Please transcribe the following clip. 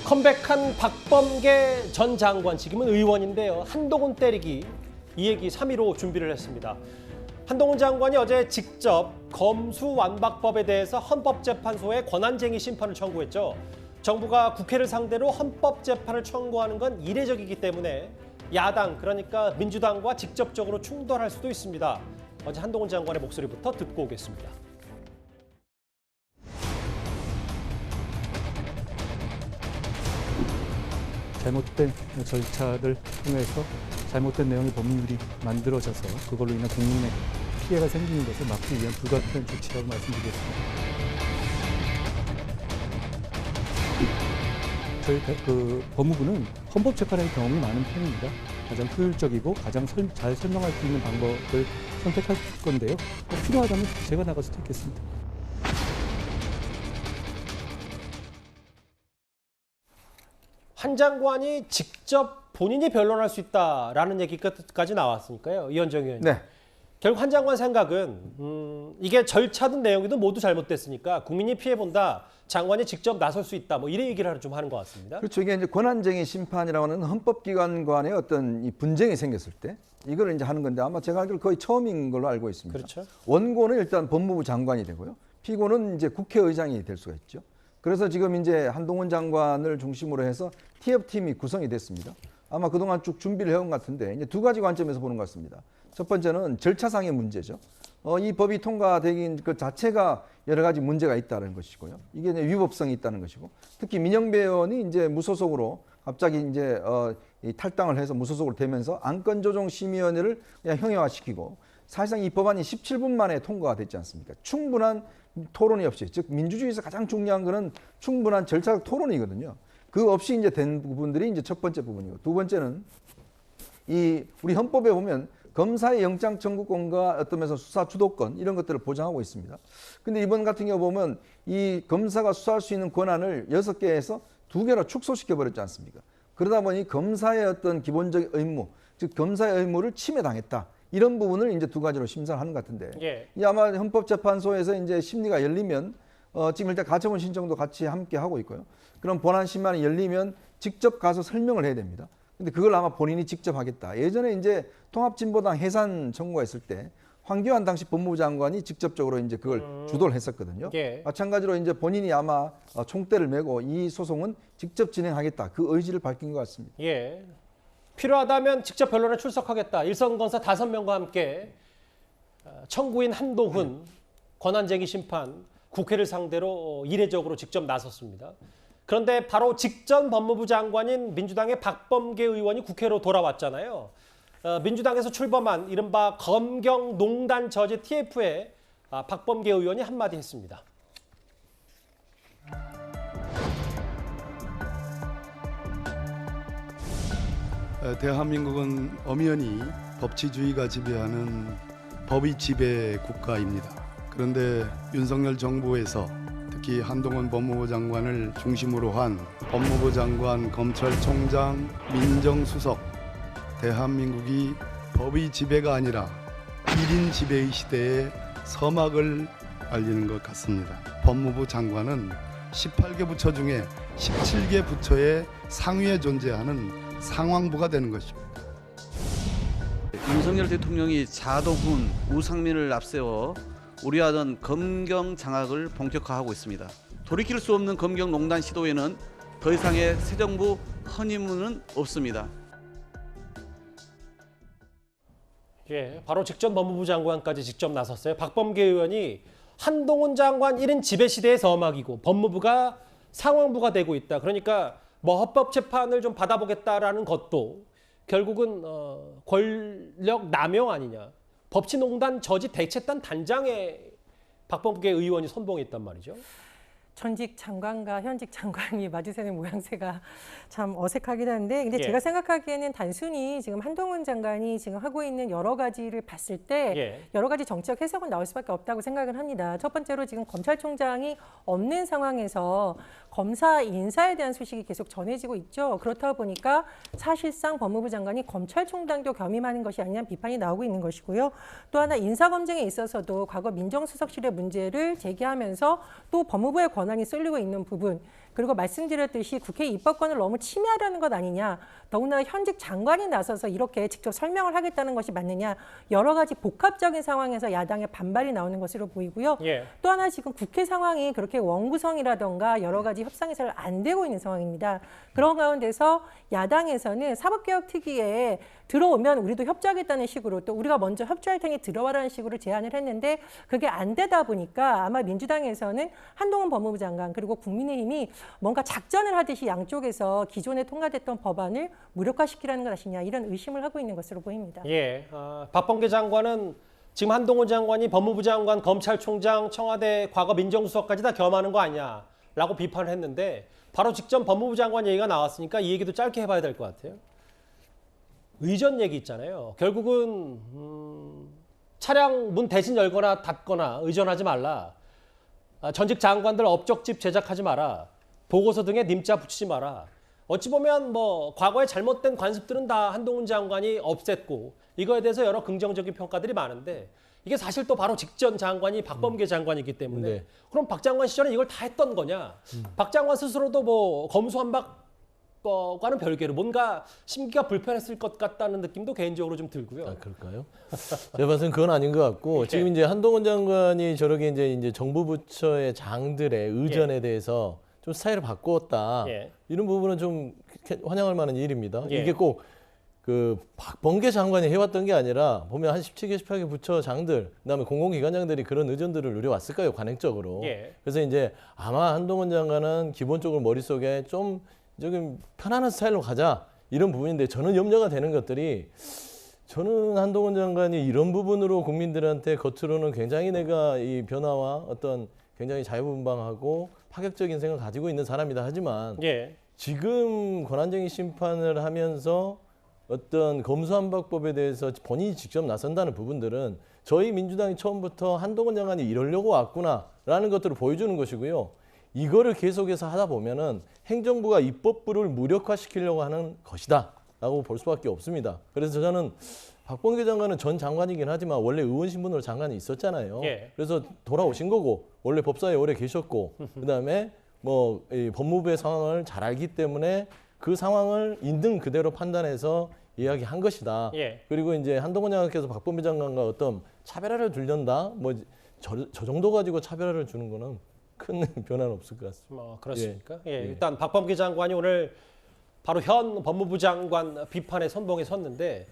컴백한 박범계 전 장관, 지금은 의원인데요. 한동훈 때리기, 이 얘기 3.15 준비를 했습니다. 한동훈 장관이 어제 직접 검수완박법에 대해서 헌법재판소에 권한쟁의 심판을 청구했죠. 정부가 국회를 상대로 헌법재판을 청구하는 건 이례적이기 때문에 야당, 그러니까 민주당과 직접적으로 충돌할 수도 있습니다. 어제 한동훈 장관의 목소리부터 듣고 오겠습니다. 잘못된 절차를 통해서 잘못된 내용의 법률이 만들어져서 그걸로 인한 국민의 피해가 생기는 것을 막기 위한 불가피한 조치라고 말씀드리겠습니다. 저희 법무부는 헌법재판의 경험이 많은 편입니다. 가장 효율적이고 가장 잘 설명할 수 있는 방법을 선택할 건데요. 필요하다면 제가 나갈 수도 있겠습니다. 한 장관이 직접 본인이 변론할 수 있다라는 얘기까지 나왔으니까요. 이현정 의원님. 네. 결국 한 장관 생각은 이게 절차든 내용이든 모두 잘못됐으니까 국민이 피해본다. 장관이 직접 나설 수 있다. 뭐 이런 얘기를 좀 하는 것 같습니다. 그렇죠. 이게 이제 권한쟁의 심판이라고 하는 헌법기관 간의 어떤 이 분쟁이 생겼을 때 이걸 이제 하는 건데 아마 제가 알기로 거의 처음인 걸로 알고 있습니다. 그렇죠. 원고는 일단 법무부 장관이 되고요. 피고는 이제 국회의장이 될 수가 있죠. 그래서 지금 이제 한동훈 장관을 중심으로 해서 TF팀이 구성이 됐습니다. 아마 그동안 쭉 준비를 해온 것 같은데 이제 두 가지 관점에서 보는 것 같습니다. 첫 번째는 절차상의 문제죠. 이 법이 통과되긴 그 자체가 여러 가지 문제가 있다는 것이고요. 이게 이제 위법성이 있다는 것이고, 특히 민영배 의원이 이제 무소속으로 갑자기 이제 이 탈당을 해서 무소속으로 되면서 안건조정심의위원회를 그냥 형해화시키고 사실상 이 법안이 17분 만에 통과가 됐지 않습니까? 충분한 토론이 없이, 즉 민주주의에서 가장 중요한 것은 충분한 절차적 토론이거든요. 그 없이 이제 된 부분들이 이제 첫 번째 부분이고, 두 번째는 이 우리 헌법에 보면 검사의 영장 청구권과 어떤 면에서 수사 주도권 이런 것들을 보장하고 있습니다. 근데 이번 같은 경우 보면 이 검사가 수사할 수 있는 권한을 6개에서 2개로 축소시켜 버렸지 않습니까? 그러다 보니 검사의 어떤 기본적인 의무, 즉 검사의 의무를 침해당했다. 이런 부분을 이제 두 가지로 심사를 하는 것 같은데, 예. 이 아마 헌법재판소에서 이제 심리가 열리면 지금 일단 가처분 신청도 같이 함께 하고 있고요. 그럼 본안 심판이 열리면 직접 가서 설명을 해야 됩니다. 근데 그걸 아마 본인이 직접 하겠다. 예전에 이제 통합진보당 해산 청구가 있을 때 황교안 당시 법무부 장관이 직접적으로 이제 그걸 주도를 했었거든요. 예. 마찬가지로 이제 본인이 아마 총대를 메고 이 소송은 직접 진행하겠다. 그 의지를 밝힌 것 같습니다. 예. 필요하다면 직접 변론에 출석하겠다. 일선검사 5명과 함께 청구인 한동훈 권한쟁의 심판 국회를 상대로 이례적으로 직접 나섰습니다. 그런데 바로 직전 법무부 장관인 민주당의 박범계 의원이 국회로 돌아왔잖아요. 민주당에서 출범한 이른바 검경농단 저지 TF에 박범계 의원이 한마디 했습니다. 대한민국은 엄연히 법치주의가 지배하는 법의 지배 국가입니다. 그런데 윤석열 정부에서 특히 한동훈 법무부 장관을 중심으로 한 법무부 장관, 검찰총장, 민정수석, 대한민국이 법의 지배가 아니라 1인 지배의 시대에 서막을 알리는 것 같습니다. 법무부 장관은 18개 부처 중에 17개 부처의 상위에 존재하는 상황부가 되는 것입니다. 윤석열 대통령이 자동훈, 우상민을 앞세워 우려하던 검경 장악을 본격화하고 있습니다. 돌이킬 수 없는 검경농단 시도에는 더 이상의 새 정부 허니문은 없습니다. 예, 바로 직전 법무부 장관까지 직접 나섰어요. 박범계 의원이 한동훈 장관 1인 지배 시대의 서막이고 법무부가 상황부가 되고 있다. 그러니까 뭐 헌법재판을 좀 받아보겠다라는 것도 결국은 권력 남용 아니냐. 법치농단 저지 대책단 단장에 박범계 의원이 선봉했단 말이죠. 전직 장관과 현직 장관이 마주세는 모양새가 참 어색하긴 한데, 근데 예. 제가 생각하기에는 단순히 지금 한동훈 장관이 지금 하고 있는 여러 가지를 봤을 때 예. 여러 가지 정치적 해석은 나올 수밖에 없다고 생각을 합니다. 첫 번째로 지금 검찰총장이 없는 상황에서 검사 인사에 대한 소식이 계속 전해지고 있죠. 그렇다 보니까 사실상 법무부 장관이 검찰총장도 겸임하는 것이 아니냐는 비판이 나오고 있는 것이고요. 또 하나 인사검증에 있어서도 과거 민정수석실의 문제를 제기하면서 또 법무부의 권한이 쏠리고 있는 부분, 그리고 말씀드렸듯이 국회 입법권을 너무 침해하려는 것 아니냐. 더구나 현직 장관이 나서서 이렇게 직접 설명을 하겠다는 것이 맞느냐. 여러 가지 복합적인 상황에서 야당의 반발이 나오는 것으로 보이고요. 예. 또 하나 지금 국회 상황이 그렇게 원구성이라던가 여러 가지 협상이 잘 안 되고 있는 상황입니다. 그런 가운데서 야당에서는 사법개혁특위에 들어오면 우리도 협조하겠다는 식으로 또 우리가 먼저 협조할 테니 들어와라는 식으로 제안을 했는데 그게 안 되다 보니까 아마 민주당에서는 한동훈 법무부 장관 그리고 국민의힘이 뭔가 작전을 하듯이 양쪽에서 기존에 통과됐던 법안을 무력화시키라는 것 아니냐 이런 의심을 하고 있는 것으로 보입니다. 예, 박범계 장관은 지금 한동훈 장관이 법무부 장관, 검찰총장, 청와대 과거 민정수석까지 다 겸하는 거 아니냐라고 비판을 했는데 바로 직전 법무부 장관 얘기가 나왔으니까 이 얘기도 짧게 해봐야 될 것 같아요. 의전 얘기 있잖아요. 결국은 차량 문 대신 열거나 닫거나 의전하지 말라. 전직 장관들 업적집 제작하지 마라. 보고서 등에 님자 붙이지 마라. 어찌 보면 뭐 과거에 잘못된 관습들은 다 한동훈 장관이 없앴고 이거에 대해서 여러 긍정적인 평가들이 많은데 이게 사실 또 바로 직전 장관이 박범계 장관이기 때문에 네. 그럼 박 장관 시절에 이걸 다 했던 거냐? 박 장관 스스로도 뭐 검수완박과는 별개로 뭔가 심기가 불편했을 것 같다는 느낌도 개인적으로 좀 들고요. 아, 그럴까요? 제가 봐서는 그건 아닌 것 같고 지금 이제 한동훈 장관이 저렇게 이제 정부 부처의 장들의 의전에 대해서 좀 스타일을 바꾸었다. 예. 이런 부분은 좀 환영할 만한 일입니다. 예. 이게 꼭 그 박범계 장관이 해왔던 게 아니라 보면 한 17개, 18개 부처 장들, 그다음에 공공기관장들이 그런 의전들을 누려왔을 거예요, 관행적으로. 예. 그래서 이제 아마 한동훈 장관은 기본적으로 머릿속에 좀 조금 편안한 스타일로 가자 이런 부분인데 저는 염려가 되는 것들이 저는 한동훈 장관이 이런 부분으로 국민들한테 겉으로는 굉장히 내가 이 변화와 어떤 굉장히 자유분방하고 파격적인 생각을 가지고 있는 사람이다 하지만 예. 지금 권한쟁의 심판을 하면서 어떤 검수완박법에 대해서 본인이 직접 나선다는 부분들은 저희 민주당이 처음부터 한동훈 장관이 이러려고 왔구나라는 것들을 보여주는 것이고요. 이거를 계속해서 하다 보면은 행정부가 입법부를 무력화시키려고 하는 것이다라고 볼 수밖에 없습니다. 그래서 저는 박범계 장관은 전 장관이긴 하지만 원래 의원 신분으로 장관이 있었잖아요. 예. 그래서 돌아오신 거고 원래 법사에 오래 계셨고 그다음에 뭐 이 법무부의 상황을 잘 알기 때문에 그 상황을 있는 그대로 판단해서 이야기한 것이다. 예. 그리고 이제 한동훈 장관께서 박범계 장관과 어떤 차별화를 두려다 뭐 저 정도 가지고 차별화를 주는 거는 큰 변화는 없을 것 같습니다. 그렇습니까? 예. 예. 일단 박범계 장관이 오늘 바로 현 법무부 장관 비판의 선봉에 섰는데